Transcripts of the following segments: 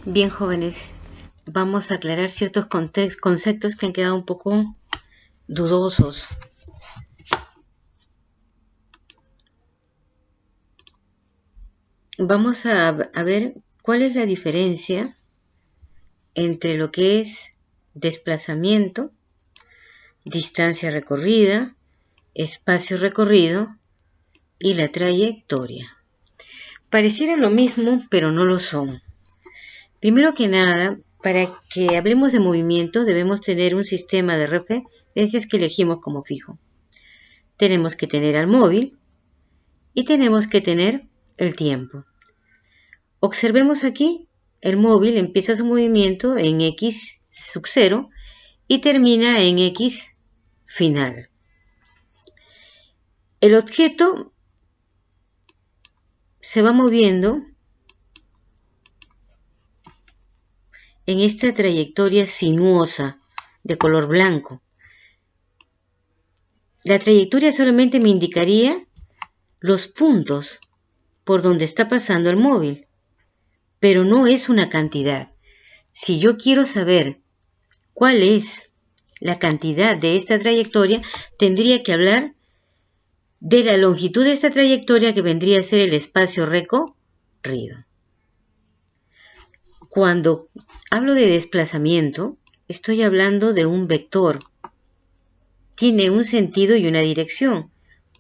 Bien, jóvenes, vamos a aclarar ciertos conceptos que han quedado un poco dudosos. Vamos a ver cuál es la diferencia entre lo que es desplazamiento, distancia recorrida, espacio recorrido y la trayectoria. Pareciera lo mismo, pero no lo son. Primero que nada, para que hablemos de movimiento, debemos tener un sistema de referencias que elegimos como fijo. Tenemos que tener al móvil y tenemos que tener el tiempo. Observemos aquí, el móvil empieza su movimiento en x sub 0 y termina en x final. El objeto se va moviendo en esta trayectoria sinuosa de color blanco. La trayectoria solamente me indicaría los puntos por donde está pasando el móvil, pero no es una cantidad. Si yo quiero saber cuál es la cantidad de esta trayectoria, tendría que hablar de la longitud de esta trayectoria, que vendría a ser el espacio recorrido. Cuando hablo de desplazamiento, estoy hablando de un vector. Tiene un sentido y una dirección.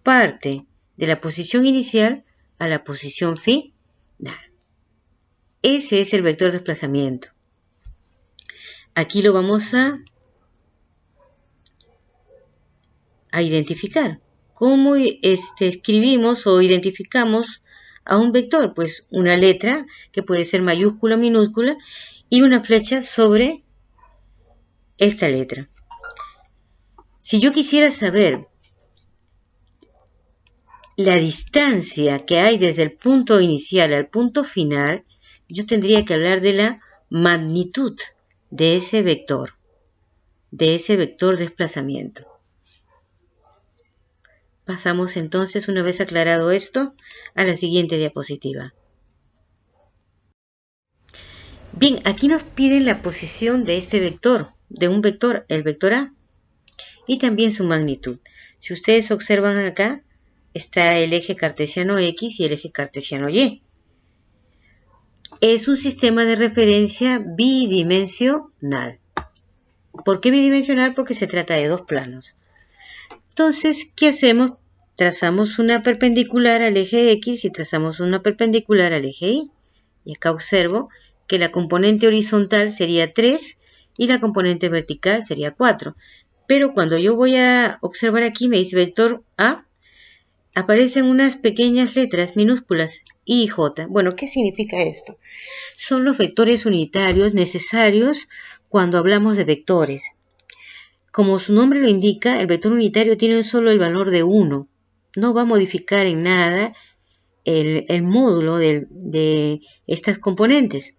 Parte de la posición inicial a la posición final. Ese es el vector de desplazamiento. Aquí lo vamos a identificar. ¿Cómo escribimos o identificamos a un vector? Pues una letra que puede ser mayúscula, minúscula, y una flecha sobre esta letra. Si yo quisiera saber la distancia que hay desde el punto inicial al punto final, yo tendría que hablar de la magnitud de ese vector de desplazamiento. Pasamos entonces, una vez aclarado esto, a la siguiente diapositiva. Bien, aquí nos piden la posición de este vector, de un vector, el vector A, y también su magnitud. Si ustedes observan acá, está el eje cartesiano X y el eje cartesiano Y. Es un sistema de referencia bidimensional. ¿Por qué bidimensional? Porque se trata de dos planos. Entonces, ¿qué hacemos? Trazamos una perpendicular al eje X y trazamos una perpendicular al eje Y. Y acá observo que la componente horizontal sería 3 y la componente vertical sería 4. Pero cuando yo voy a observar aquí, me dice vector A, aparecen unas pequeñas letras minúsculas I y J. Bueno, ¿qué significa esto? Son los vectores unitarios necesarios cuando hablamos de vectores. Como su nombre lo indica, el vector unitario tiene solo el valor de 1. No va a modificar en nada el módulo de estas componentes.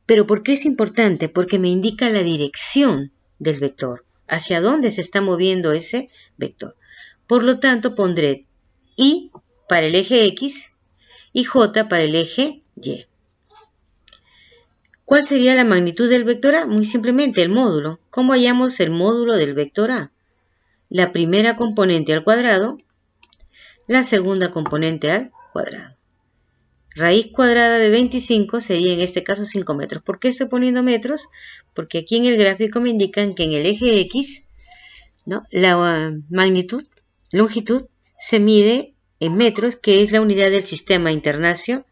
¿Pero por qué es importante? Porque me indica la dirección del vector, hacia dónde se está moviendo ese vector. Por lo tanto, pondré I para el eje X y J para el eje Y. ¿Cuál sería la magnitud del vector A? Muy simplemente el módulo. ¿Cómo hallamos el módulo del vector A? La primera componente al cuadrado, la segunda componente al cuadrado. Raíz cuadrada de 25 sería en este caso 5 metros. ¿Por qué estoy poniendo metros? Porque aquí en el gráfico me indican que en el eje X, ¿no?, la longitud se mide en metros, que es la unidad del sistema internacional.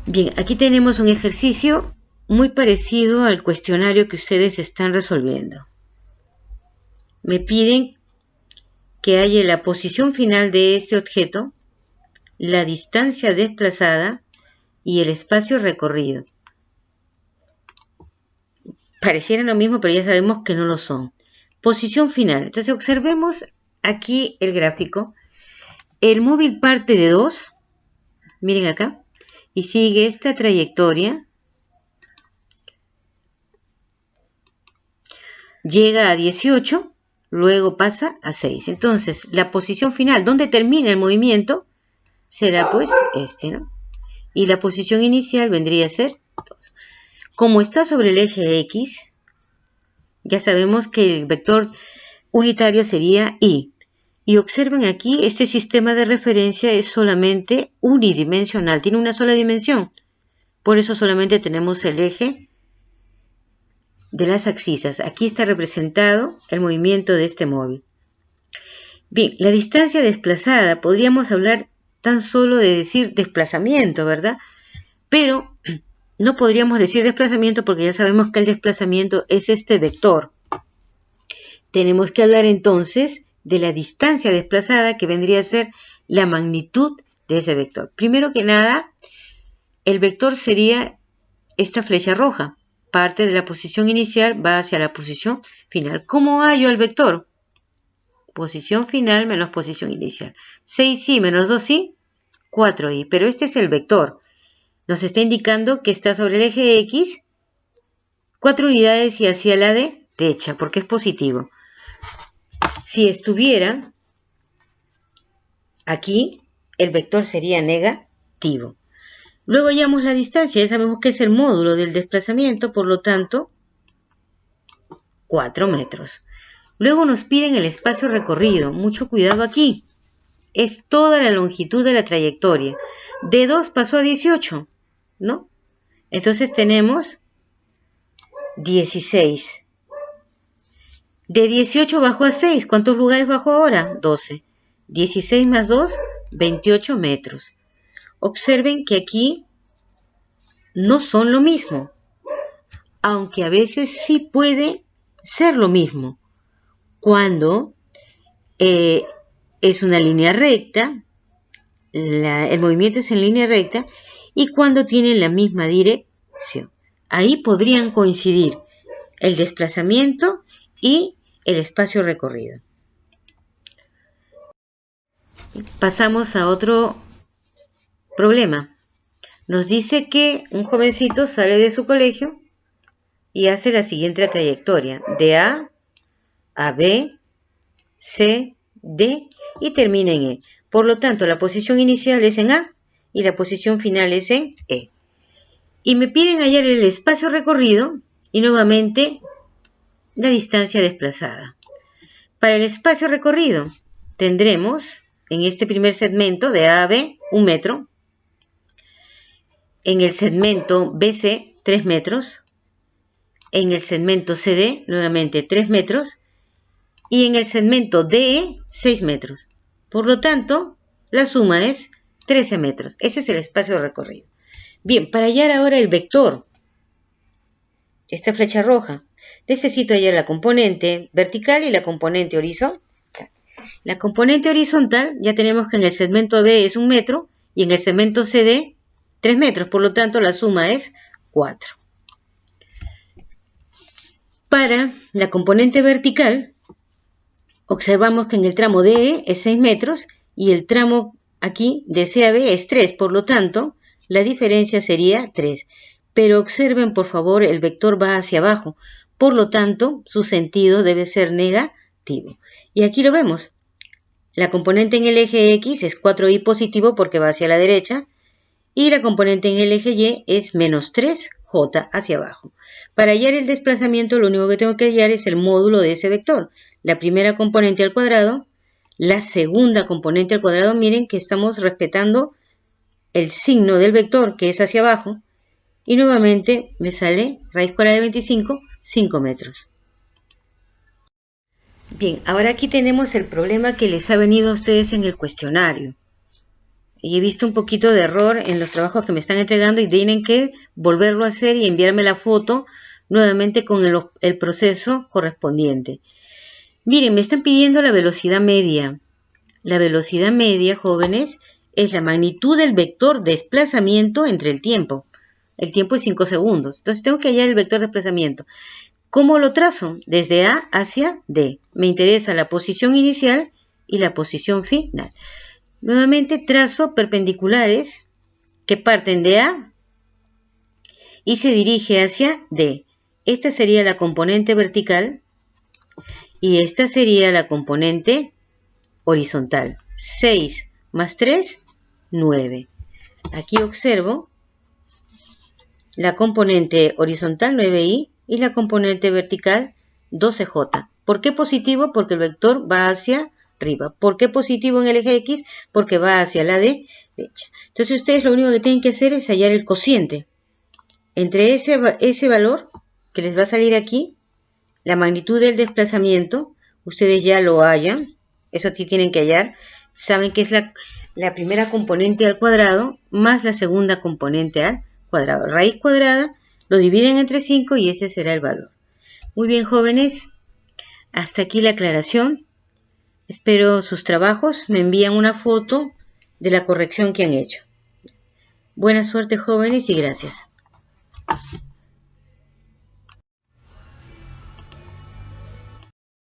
Bien, aquí tenemos un ejercicio muy parecido al cuestionario que ustedes están resolviendo. Me piden que haya la posición final de este objeto, la distancia desplazada y el espacio recorrido. Parecieran lo mismo, pero ya sabemos que no lo son. Posición final. Entonces observemos aquí el gráfico. El móvil parte de 2, miren acá, y sigue esta trayectoria. Llega a 18, luego pasa a 6. Entonces, la posición final, donde termina el movimiento, será pues este, ¿no? y la posición inicial vendría a ser 2. Como está sobre el eje X, ya sabemos que el vector unitario sería Y. Y observen aquí, este sistema de referencia es solamente unidimensional, tiene una sola dimensión. Por eso solamente tenemos el eje de las abscisas. Aquí está representado el movimiento de este móvil. Bien, la distancia desplazada, podríamos hablar tan solo de decir desplazamiento, ¿verdad? Pero no podríamos decir desplazamiento porque ya sabemos que el desplazamiento es este vector. Tenemos que hablar entonces de la distancia desplazada, que vendría a ser la magnitud de ese vector. Primero que nada, el vector sería esta flecha roja. Parte de la posición inicial va hacia la posición final. ¿Cómo hallo el vector? Posición final menos posición inicial. 6i menos 2i, 4i. Pero este es el vector. Nos está indicando que está sobre el eje X, 4 unidades y hacia la derecha, porque es positivo. Si estuviera aquí, el vector sería negativo. Luego hallamos la distancia, ya sabemos que es el módulo del desplazamiento, por lo tanto, 4 metros. Luego nos piden el espacio recorrido. Mucho cuidado aquí. Es toda la longitud de la trayectoria. De 2 pasó a 18, ¿no? Entonces tenemos 16. De 18 bajó a 6. ¿Cuántos lugares bajó ahora? 12. 16 más 2, 28 metros. Observen que aquí no son lo mismo, aunque a veces sí puede ser lo mismo. Cuando es una línea recta, el movimiento es en línea recta, y cuando tienen la misma dirección. Ahí podrían coincidir el desplazamiento y el espacio recorrido. Pasamos a otro problema. Nos dice que un jovencito sale de su colegio y hace la siguiente trayectoria: de A a B, C, D y termina en E. Por lo tanto, la posición inicial es en A y la posición final es en E. Y me piden hallar el espacio recorrido y nuevamente la distancia desplazada. Para el espacio recorrido tendremos en este primer segmento de A a B 1 metro, en el segmento BC 3 metros, en el segmento CD nuevamente 3 metros y en el segmento DE 6 metros. Por lo tanto, la suma es 13 metros. Ese es el espacio recorrido. Bien, para hallar ahora el vector, esta flecha roja, necesito hallar la componente vertical y la componente horizontal. La componente horizontal ya tenemos que en el segmento B es 1 metro y en el segmento CD 3 metros. Por lo tanto, la suma es 4. Para la componente vertical, observamos que en el tramo DE es 6 metros y el tramo aquí de C a B es 3. Por lo tanto, la diferencia sería 3. Pero observen, por favor, el vector va hacia abajo. Por lo tanto, su sentido debe ser negativo. Y aquí lo vemos. La componente en el eje X es 4i positivo porque va hacia la derecha. Y la componente en el eje Y es menos 3j hacia abajo. Para hallar el desplazamiento, lo único que tengo que hallar es el módulo de ese vector. La primera componente al cuadrado, la segunda componente al cuadrado. Miren que estamos respetando el signo del vector, que es hacia abajo. Y nuevamente me sale raíz cuadrada de 25, 5 metros. Bien, ahora aquí tenemos el problema que les ha venido a ustedes en el cuestionario. Y he visto un poquito de error en los trabajos que me están entregando y tienen que volverlo a hacer y enviarme la foto nuevamente con el proceso correspondiente. Miren, me están pidiendo la velocidad media. La velocidad media, jóvenes, es la magnitud del vector desplazamiento entre el tiempo. El tiempo es 5 segundos. Entonces tengo que hallar el vector desplazamiento. ¿Cómo lo trazo? Desde A hacia D. Me interesa la posición inicial y la posición final. Nuevamente trazo perpendiculares que parten de A y se dirige hacia D. Esta sería la componente vertical y esta sería la componente horizontal. 6 más 3, 9. Aquí observo la componente horizontal 9i y la componente vertical 12j. ¿Por qué positivo? Porque el vector va hacia arriba. ¿Por qué positivo en el eje X? Porque va hacia la derecha. Entonces ustedes lo único que tienen que hacer es hallar el cociente. Entre ese valor que les va a salir aquí, la magnitud del desplazamiento, ustedes ya lo hallan. Eso sí tienen que hallar. Saben que es la primera componente al cuadrado más la segunda componente al cuadrado. Raíz cuadrada lo dividen entre 5 y ese será el valor. Muy bien, jóvenes. Hasta aquí la aclaración. Espero sus trabajos. Me envían una foto de la corrección que han hecho. Buena suerte, jóvenes, y gracias.